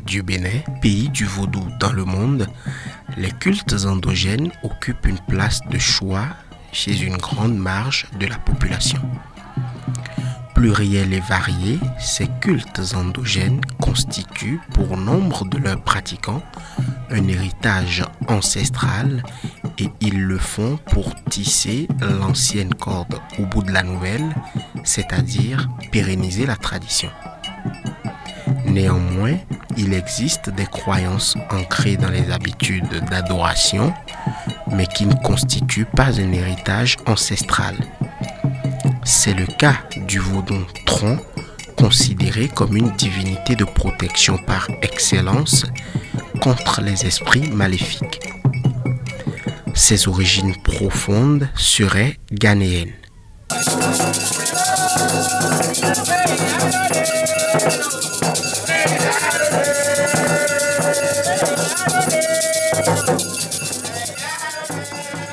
du Bénin, pays du vaudou dans le monde, les cultes endogènes occupent une place de choix chez une grande marge de la population. Pluriels et variés, ces cultes endogènes constituent pour nombre de leurs pratiquants un héritage ancestral et ils le font pour tisser l'ancienne corde au bout de la nouvelle, c'est-à-dire pérenniser la tradition. Néanmoins, il existe des croyances ancrées dans les habitudes d'adoration, mais qui ne constituent pas un héritage ancestral. C'est le cas du Vodun Tron, considéré comme une divinité de protection par excellence contre les esprits maléfiques. Ses origines profondes seraient ghanéennes.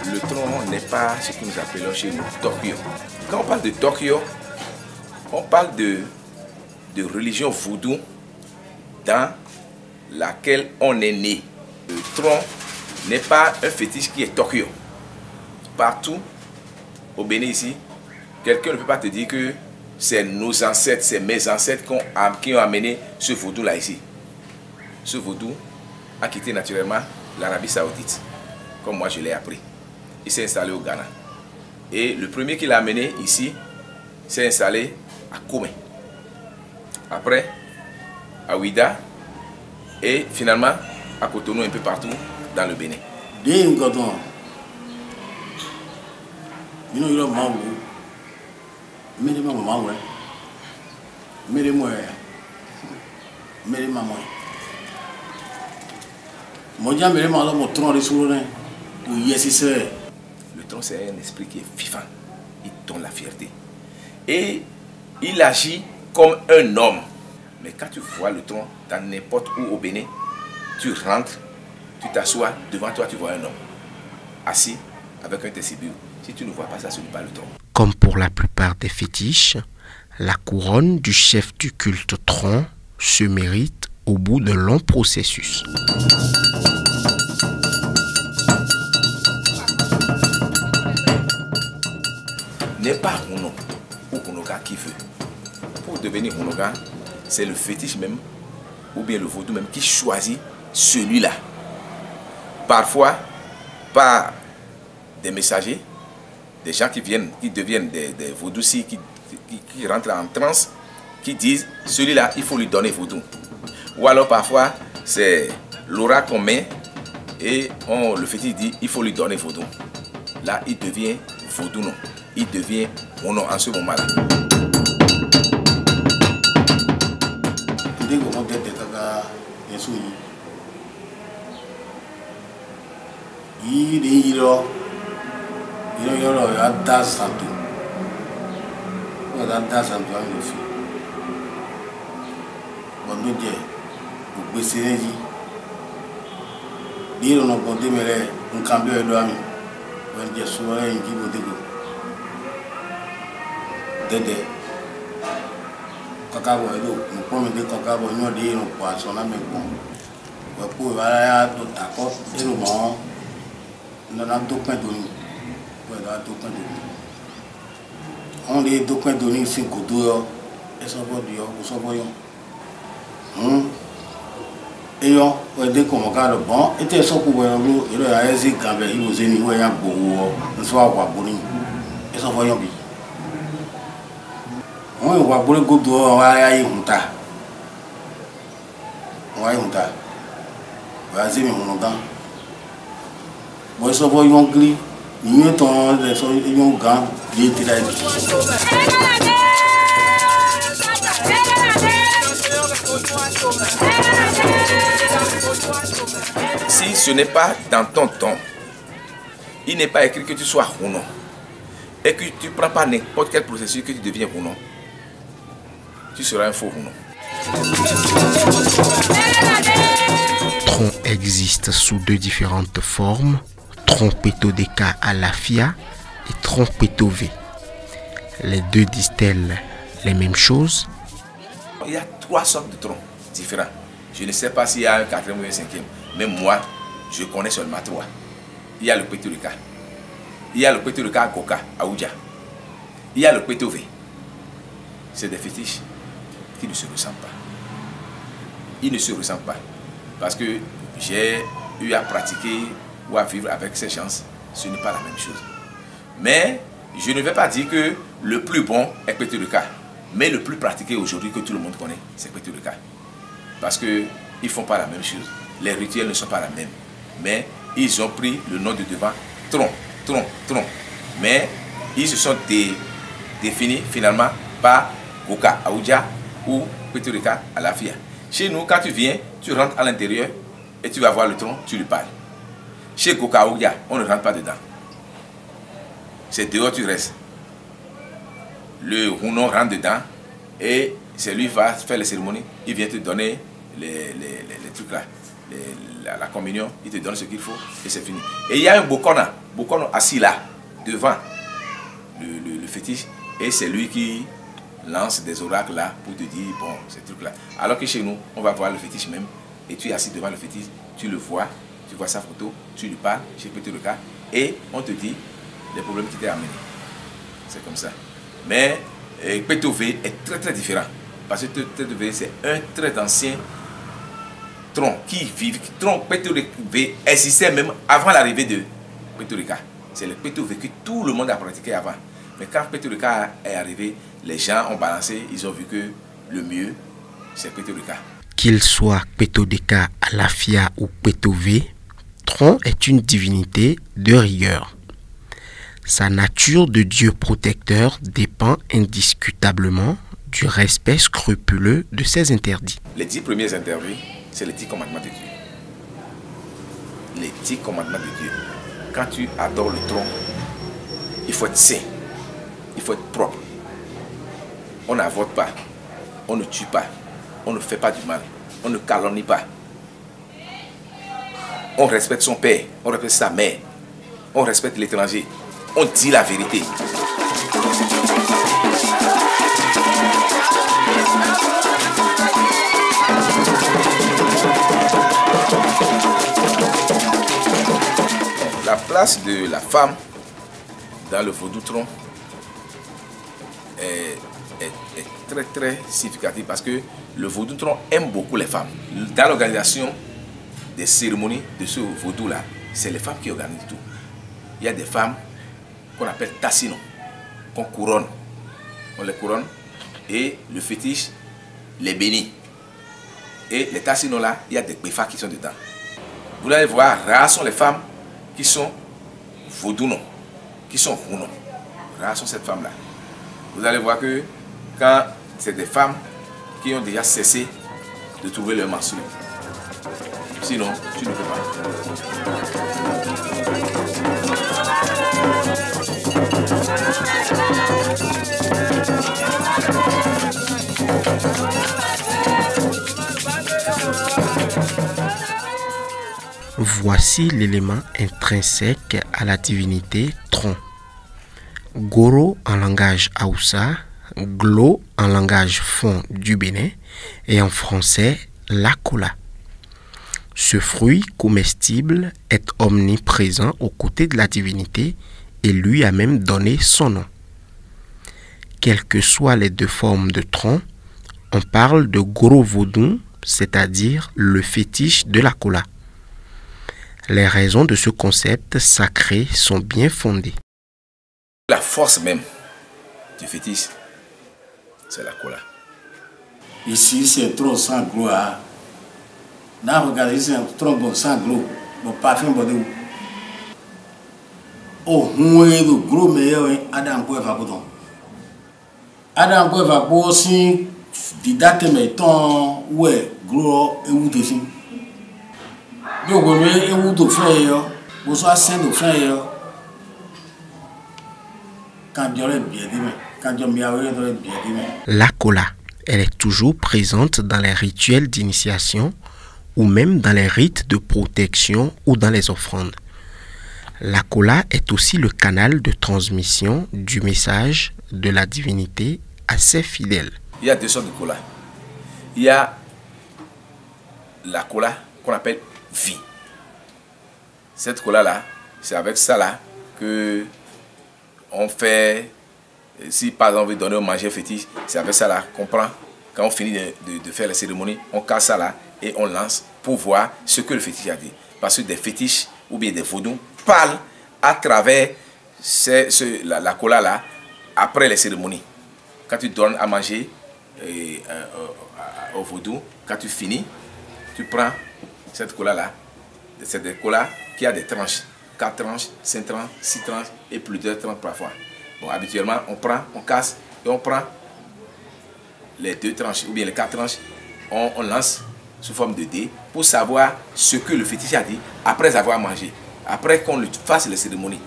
Le tron n'est pas ce que nous appelons chez nous Tokyo. Quand on parle de Tokyo, on parle de religion vaudou dans laquelle on est né. Le tron n'est pas un fétiche qui est Tokyo. Partout au Bénin ici, quelqu'un ne peut pas te dire que c'est nos ancêtres, c'est mes ancêtres qui ont amené ce vaudou là ici. Ce vaudou a quitté naturellement l'Arabie Saoudite, comme moi je l'ai appris. Il s'est installé au Ghana. Et le premier qui l'a amené ici s'est installé à Koumen. Après, à Ouida. Et finalement, à Cotonou, un peu partout dans le Bénin. Le tron, c'est un esprit qui est vivant. Il donne la fierté. Et il agit comme un homme. Mais quand tu vois le tron dans n'importe où au Bénin, tu rentres, tu t'assois, devant toi tu vois un homme assis avec un tessibiu. Si tu ne vois pas ça, ce n'est pas le tron. Comme pour la plupart des fétiches, la couronne du chef du culte tron se mérite au bout d'un long processus. N'est pas Huno ou Hunoga qui veut. Pour devenir Hunoga, c'est le fétiche même, ou bien le vaudou même, qui choisit celui-là. Parfois, par des messagers, des gens qui deviennent des vaudous-ci, qui rentrent en transe, qui disent, celui-là, il faut lui donner vaudou. Ou alors parfois, c'est l'aura qu'on met, et le fétiche dit, il faut lui donner vaudou. Là, il devient vaudou, non. Il devient Huno en ce moment-là. Dede kakabo edo mpomi de kakabo nyo de no poisson na me bon wa po ya to tako ero mo na do pen do ni wa da do pen do ni on de do pen do ni sin ko do yo e so bo di yo ko so bo yo e yo wa de ko mo ka do bon e te so ko bo yo lo ero ya ezi gambe iwo ze ni wa ya gbo wo nso wa bo ni e so bo yo bi on va pour le groupe on va y monter vas-y mais on entend moi ça va y ongli ni ton les so yon grand il était là. Si ce n'est pas dans ton ton, il n'est pas écrit que tu sois Huno et que tu ne prends pas n'importe quel processus que tu deviens Huno. Tu seras un faux Huno. Tron existe sous deux différentes formes, Trompeto Deka Alafia et Trompeto V. Les deux disent-elles les mêmes choses? Il y a trois sortes de troncs différents. Je ne sais pas s'il y a un 4e ou un 5e, mais moi, je connais seulement 3. Il y a le Kwetorika, il y a le Kwetorika Goka, Aoudia, il y a le Kwetové. C'est des fétiches qui ne se ressemblent pas. Ils ne se ressemblent pas. Parce que j'ai eu à pratiquer ou à vivre avec ces gens, ce n'est pas la même chose. Mais je ne vais pas dire que le plus bon est Kwetorika, mais le plus pratiqué aujourd'hui que tout le monde connaît, c'est Kwetorika. Parce qu'ils ne font pas la même chose. Les rituels ne sont pas les mêmes. Mais ils ont pris le nom de devant, tronc. Mais ils se sont définis finalement par Goka, Aoudia ou Kwetorika, Alafia. Chez nous, quand tu viens, tu rentres à l'intérieur et tu vas voir le tronc, tu lui parles. Chez Goka, Aoudia, on ne rentre pas dedans. C'est dehors tu restes. Le Rounon rentre dedans et c'est lui qui va faire les cérémonies. Il vient te donner les trucs là, la communion, il te donne ce qu'il faut et c'est fini. Et il y a un Bokono assis là, devant le fétiche, et c'est lui qui lance des oracles là pour te dire, bon, ces trucs là. Alors que chez nous, on va voir le fétiche même, et tu es assis devant le fétiche, tu le vois, tu vois sa photo, tu lui parles, chez Kwetorika, et on te dit les problèmes qui t'ont amené. C'est comme ça. Mais Kwetové est très différent. Parce que Kwetové, c'est un très ancien tronc qui vit. Tronc Kwetové existait même avant l'arrivée de Kwetorika. C'est le Kwetové que tout le monde a pratiqué avant. Mais quand Kwetorika est arrivé, les gens ont balancé, ils ont vu que le mieux, c'est Kwetorika. Qu'il soit Kwetodeka, Alafia ou Kwetové, Tron est une divinité de rigueur. Sa nature de Dieu protecteur dépend indiscutablement du respect scrupuleux de ses interdits. Les 10 premiers interdits, c'est les 10 commandements de Dieu. Les 10 commandements de Dieu. Quand tu adores le tronc, il faut être saint, il faut être propre. On n'avorte pas, on ne tue pas, on ne fait pas du mal, on ne calomnie pas. On respecte son père, on respecte sa mère, on respecte l'étranger. On dit la vérité. La place de la femme dans le vaudou tronc est très significative parce que le vaudou tronc aime beaucoup les femmes. Dans l'organisation des cérémonies de ce vaudou là, c'est les femmes qui organisent tout. Il y a des femmes qu'on appelle tassino, qu'on couronne. On les couronne et le fétiche les bénit. Et les tassinos là, il y a des béfas qui sont dedans. Vous allez voir, rares sont les femmes qui sont vaudounos, qui sont rounos. Rares sont ces femmes-là. Vous allez voir que quand c'est des femmes qui ont déjà cessé de trouver leur menstrues. Sinon, tu ne peux pas. Voici l'élément intrinsèque à la divinité Tron. Goro en langage Haoussa, Glo en langage fon du Bénin et en français Lakola. Ce fruit comestible est omniprésent aux côtés de la divinité et lui a même donné son nom. Quelles que soient les deux formes de tronc, on parle de Goro Vodou, c'est-à-dire le fétiche de la Kola. Les raisons de ce concept sacré sont bien fondées. La force même du fétiche, c'est la Kola. Ici, c'est trop sans gloire. Là, regardez, c'est trop bon sans gloire. Bon parfum, bon de où. Oh, moi, le gros meilleur, Adam Koué va pour Adam Koué va pour aussi, didate, mais ton, ouais, gros, et où dessus. Donc, on est et où de frère, vous soyez saint de frère. Quand Dieu est bien dit, quand Dieu est bien dit. La Kola, elle est toujours présente dans les rituels d'initiation ou même dans les rites de protection ou dans les offrandes. La Kola est aussi le canal de transmission du message de la divinité à ses fidèles. Il y a deux sortes de Kola. Il y a la cola qu'on appelle vie. Cette cola-là, c'est avec ça là que on fait, si par exemple on veut donner au manger fétiche, c'est avec ça là qu'on prend, quand on finit de faire la cérémonie, on casse ça là et on lance pour voir ce que le fétiche a dit. Parce que des fétiches ou bien des vaudous parlent à travers la cola là après les cérémonies. Quand tu donnes à manger au vaudou, quand tu finis, tu prends cette cola là. C'est des colas qui a des tranches, 4 tranches, 5 tranches, 6 tranches et plus de 30 parfois. Bon, habituellement, on prend, on casse et on prend les 2 tranches ou bien les 4 tranches, on lance sous forme de dés pour savoir ce que le fétiche a dit après avoir mangé, après qu'on lui fasse les cérémonies.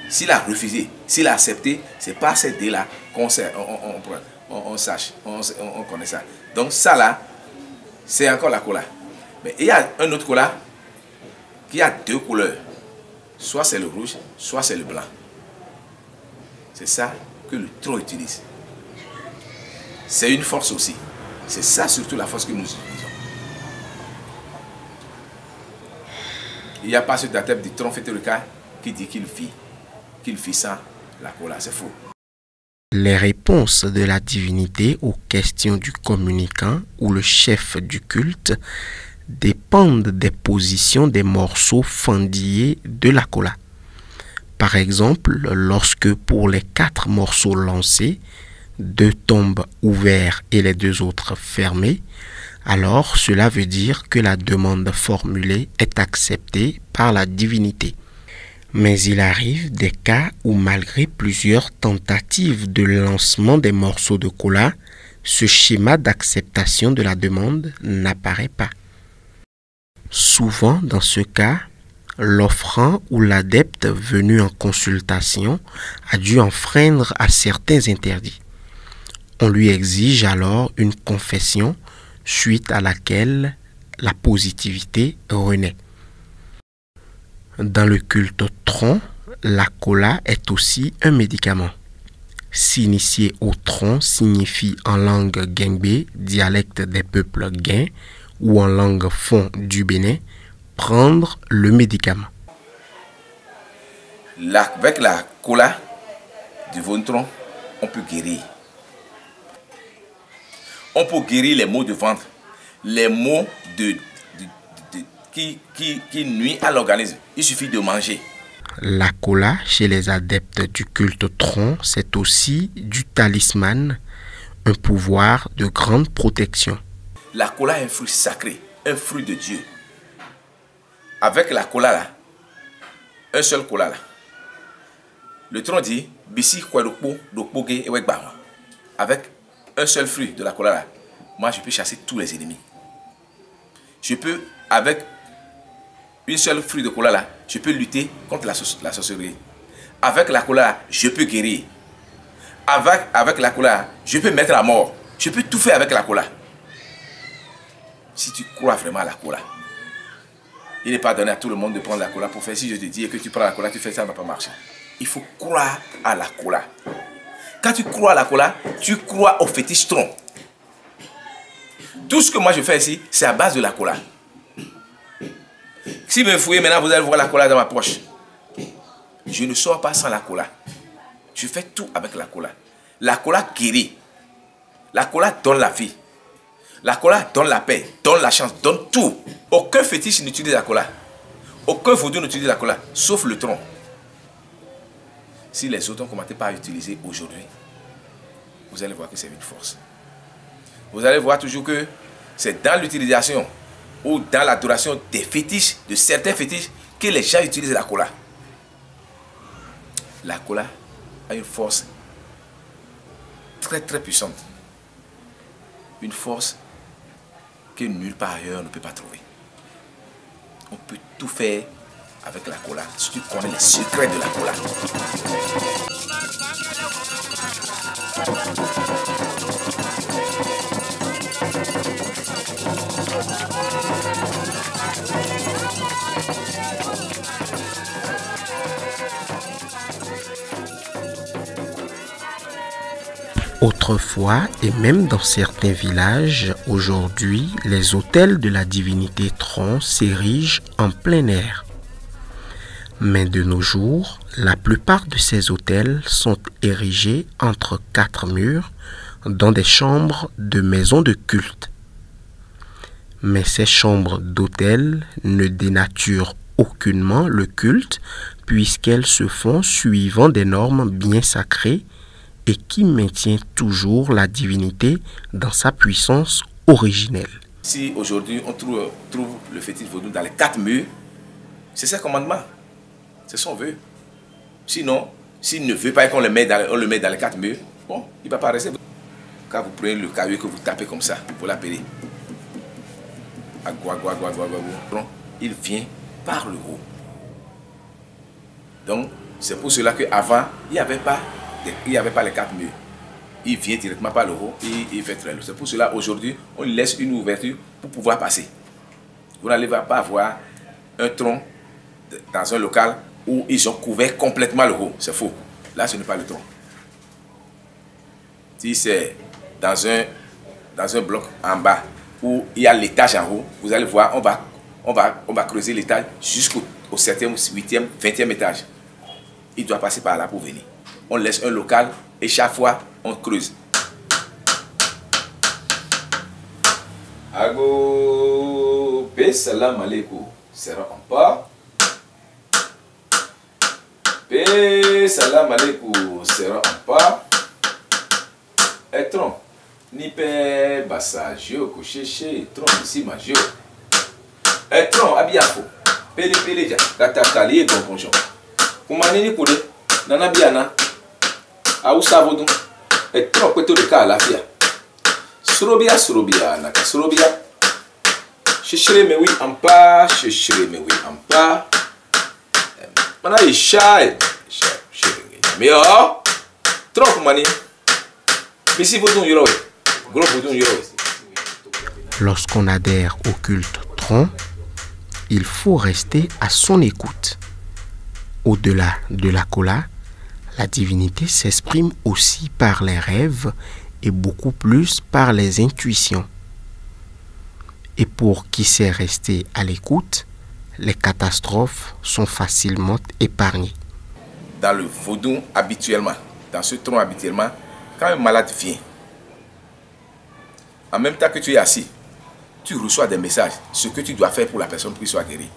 S'il a refusé, s'il a accepté, c'est pas ces dés-là qu'on sache, on connaît ça. Donc ça là, c'est encore la cola. Mais il y a un autre cola qui a 2 couleurs. Soit c'est le rouge, soit c'est le blanc. C'est ça que le tronc utilise. C'est une force aussi. C'est ça surtout la force que nous utilisons. Il n'y a pas cet adepte du tronc féterica qui dit qu'il vit sans la cola. C'est faux. Les réponses de la divinité aux questions du communicant ou le chef du culte dépendent des positions des morceaux fendillés de la cola. Par exemple, lorsque pour les 4 morceaux lancés, 2 tombent ouverts et les 2 autres fermés, alors cela veut dire que la demande formulée est acceptée par la divinité. Mais il arrive des cas où malgré plusieurs tentatives de lancement des morceaux de cola, ce schéma d'acceptation de la demande n'apparaît pas. Souvent, dans ce cas, l'offrant ou l'adepte venu en consultation a dû enfreindre à certains interdits. On lui exige alors une confession suite à laquelle la positivité renaît. Dans le culte tronc, la cola est aussi un médicament. S'initier au tronc signifie en langue guingbé, dialecte des peuples guins, ou en langue fon du Bénin, prendre le médicament. Avec la cola du ventre, on peut guérir. On peut guérir les maux de ventre, les maux qui nuisent à l'organisme. Il suffit de manger. La cola, chez les adeptes du culte tronc, c'est aussi du talisman, un pouvoir de grande protection. La cola est un fruit sacré, un fruit de Dieu. Avec la cola là, un seul cola là, le tronc dit, avec un seul fruit de la cola là, moi je peux chasser tous les ennemis. Je peux, avec une seule fruit de cola là, je peux lutter contre la sorcellerie. Avec la cola là, je peux guérir. Avec la cola là, je peux mettre à mort. Je peux tout faire avec la cola. Si tu crois vraiment à la cola, il n'est pas donné à tout le monde de prendre la cola pour faire. Si je te dis que tu prends la cola, tu fais ça, ça ne va pas marcher. Il faut croire à la cola. Quand tu crois à la cola, tu crois au fétiche tronc. Tout ce que moi je fais ici, c'est à base de la cola. Si vous me fouillez maintenant, vous allez voir la cola dans ma poche. Je ne sors pas sans la cola. Je fais tout avec la cola. La cola guérit. La cola donne la vie. La cola donne la paix, donne la chance, donne tout. Aucun fétiche n'utilise la cola. Aucun vaudou n'utilise la cola, sauf le tronc. Si les autres ont commencé par utiliser aujourd'hui, vous allez voir que c'est une force. Vous allez voir toujours que c'est dans l'utilisation ou dans l'adoration des fétiches, de certains fétiches, que les gens utilisent la cola. La cola a une force très très puissante. Une force que nulle part ailleurs ne peut pas trouver. On peut tout faire avec la cola, si tu connais les secrets de la cola. Autrefois, et même dans certains villages, aujourd'hui, les autels de la divinité Tron s'érigent en plein air. Mais de nos jours, la plupart de ces autels sont érigés entre 4 murs dans des chambres de maisons de culte. Mais ces chambres d'autel ne dénaturent aucunement le culte puisqu'elles se font suivant des normes bien sacrées et qui maintient toujours la divinité dans sa puissance originelle. Si aujourd'hui on trouve le fétiche vaudou dans les 4 murs, c'est ses commandements. C'est son vœu. Sinon, s'il ne veut pas qu'on le mette dans les 4 murs, bon, il ne va pas rester. Quand vous prenez le caillou que vous tapez comme ça, pour l'appeler, il vient par le haut. Donc, c'est pour cela qu'avant, il n'y avait pas les 4 murs. Il vient directement par le haut et il fait très lourd. C'est pour cela aujourd'hui, on laisse une ouverture pour pouvoir passer. Vous n'allez pas avoir un tronc dans un local où ils ont couvert complètement le haut. C'est faux. Là, ce n'est pas le tronc. Si c'est dans un bloc en bas où il y a l'étage en haut, vous allez voir, on va creuser l'étage jusqu'au 7e, 8e, 20e étage. Il doit passer par là pour venir. On laisse un local et chaque fois, on creuse. Ago, pe salam alaikum, sera en pas. Pe salam alaikum, sera en pas. Etron, ni pe basajio, kocheche, etron, ici majio. Etron, abiafo, pele ja, katakali et gonkonjon. Kumanini kule, nana biana, au savodu, etron, kweto de ka lafia. Surobia, naka surobia. Chechere me oui en pas, chechere me oui en pas. Mana isha, mais oh, trop mani. Lorsqu'on adhère au culte Tron, il faut rester à son écoute. Au-delà de la Kola, la divinité s'exprime aussi par les rêves et beaucoup plus par les intuitions. Et pour qui sait rester à l'écoute, les catastrophes sont facilement épargnées. Dans le vaudou, habituellement, dans ce tronc habituellement, quand un malade vient, en même temps que tu es assis, tu reçois des messages, ce que tu dois faire pour la personne pour qu'il soit guéri.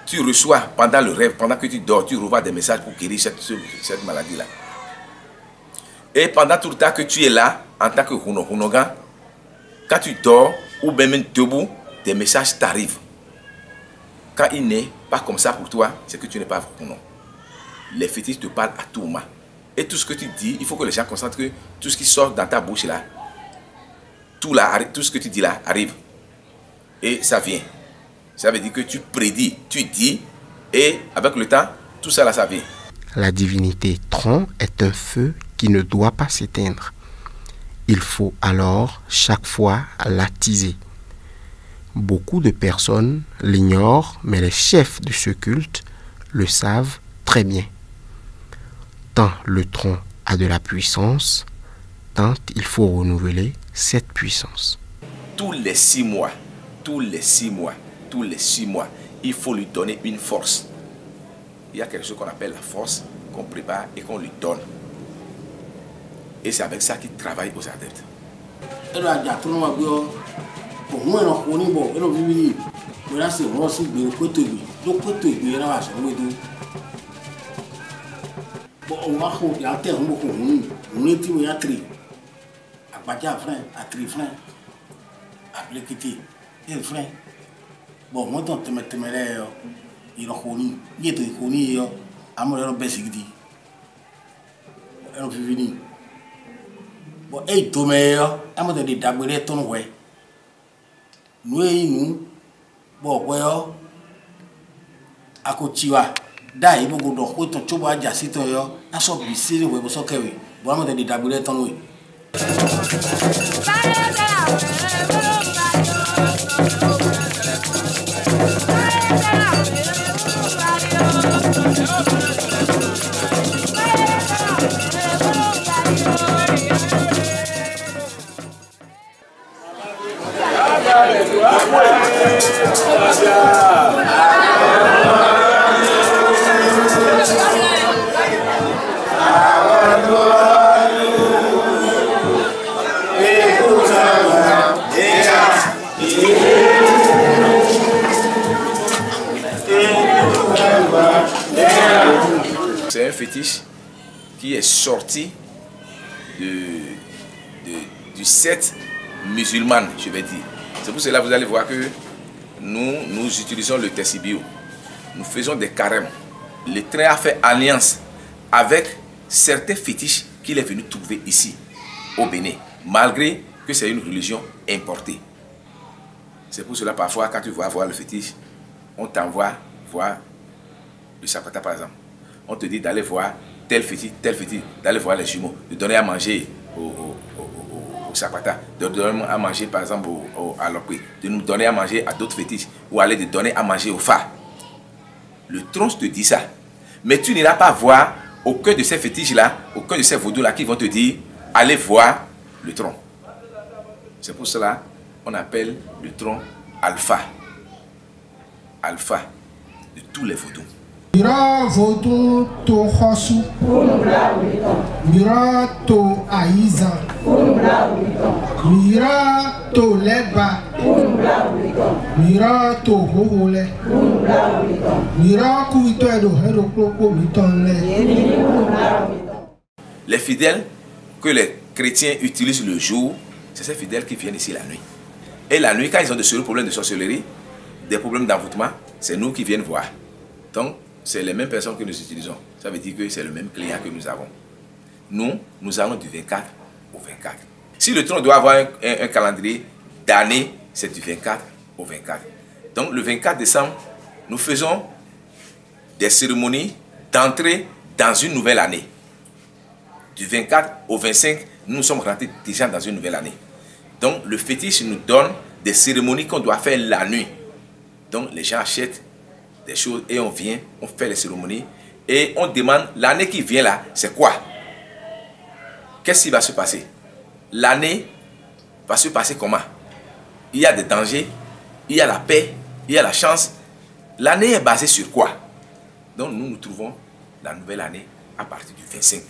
Tu reçois pendant le rêve, pendant que tu dors, tu reçois des messages pour guérir cette maladie-là. Et pendant tout le temps que tu es là, en tant que Hunogan, quand tu dors ou même debout, des messages t'arrivent. Quand il n'est pas comme ça pour toi, c'est que tu n'es pas Huno. Les fétiches te parlent à tout moment. Et tout ce que tu dis, il faut que les gens concentrent que tout ce qui sort dans ta bouche là, tout ce que tu dis là arrive. Et ça vient. Ça veut dire que tu prédis, tu dis, et avec le temps, tout ça là, ça vient. La divinité Tron est un feu qui ne doit pas s'éteindre. Il faut alors chaque fois l'attiser. Beaucoup de personnes l'ignorent, mais les chefs de ce culte le savent très bien. Tant le tronc a de la puissance, tant il faut renouveler cette puissance. Tous les 6 mois, il faut lui donner une force. Il y a quelque chose qu'on appelle la force, qu'on prépare et qu'on lui donne. Et c'est avec ça qu'il travaille aux adeptes. On va faire un terme beaucoup on est timé à tri à batia frein à tri frein à pliquer et frein bon moi donc te mettre là il a connu il est connu à moi le besigdi on va venir bon et to meilleur à moi de d'abord ton ouais nous bon ouais à Kochiwa dai bogo do ko to choba ja sito yo aso bi siri we bo so kewe bo am de dabule ton we c'est un fétiche qui est sorti du secte musulman, je vais dire. C'est pour cela que vous allez voir que nous utilisons le tessibio. Nous faisons des carèmes. Le train a fait alliance avec certains fétiches qu'il est venu trouver ici, au Bénin, malgré que c'est une religion importée. C'est pour cela parfois quand tu vas voir le fétiche, on t'envoie voir le Sapata par exemple. On te dit d'aller voir tel fétiche, d'aller voir les jumeaux, de donner à manger au Sapata, de donner à manger par exemple à l'Okwe, de nous donner à manger à d'autres fétiches, ou aller de donner à manger au Fa. Le tronc te dit ça. Mais tu n'iras pas voir au cœur de ces fétiches-là, au cœur de ces vaudous-là qui vont te dire, allez voir le tronc. C'est pour cela qu'on appelle le tronc alpha. Alpha de tous les vaudous. Mira vaudou to Hosu. Mira to Aiza. Mira to Leba. Mira to Hohole. Mira kuito edo hedo kloko mitonle. Les fidèles que les chrétiens utilisent le jour, c'est ces fidèles qui viennent ici la nuit. Et la nuit, quand ils ont de sérieux problèmes de sorcellerie, des problèmes d'envoûtement, c'est nous qui viennent voir. Donc, c'est les mêmes personnes que nous utilisons. Ça veut dire que c'est le même client que nous avons. Nous allons du 24 au 24. Si le tronc doit avoir un calendrier d'année, c'est du 24 au 24. Donc, le 24 décembre, nous faisons des cérémonies d'entrée dans une nouvelle année. Du 24 au 25, nous sommes rentrés déjà dans une nouvelle année. Donc, le fétiche nous donne des cérémonies qu'on doit faire la nuit. Donc, les gens achètent des choses et on vient, on fait les cérémonies et on demande l'année qui vient là, c'est quoi? Qu'est-ce qui va se passer? L'année va se passer comment? Il y a des dangers, il y a la paix, il y a la chance. L'année est basée sur quoi? Donc, nous trouvons la nouvelle année à partir du 25.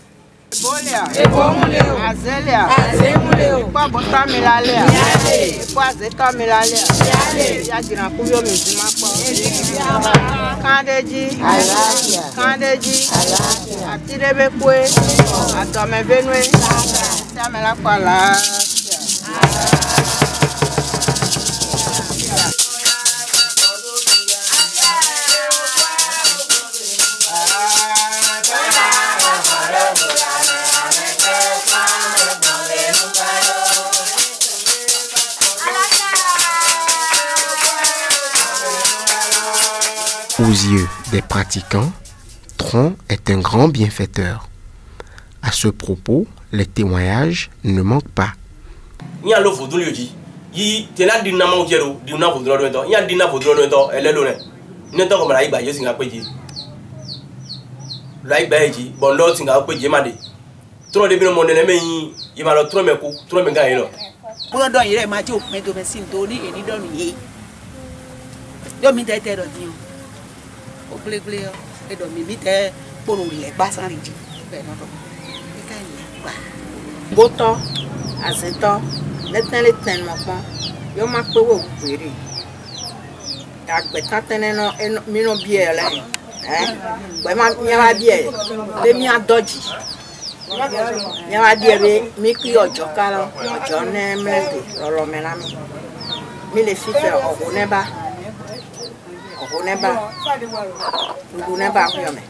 Aux yeux des pratiquants, Tron est un grand bienfaiteur. À ce propos, les témoignages ne manquent pas. Goto, azeto, letnele ten mokon, yo makwe wo kwere. Agbe tatene no mino biye la. Gbe ma nyawa biye, le mi adoji. Nyawa biye mi ki ojo kala, ojo ne mlende, lolo menami. Mi le fife oguneba. Oguneba. Oguneba kuyome.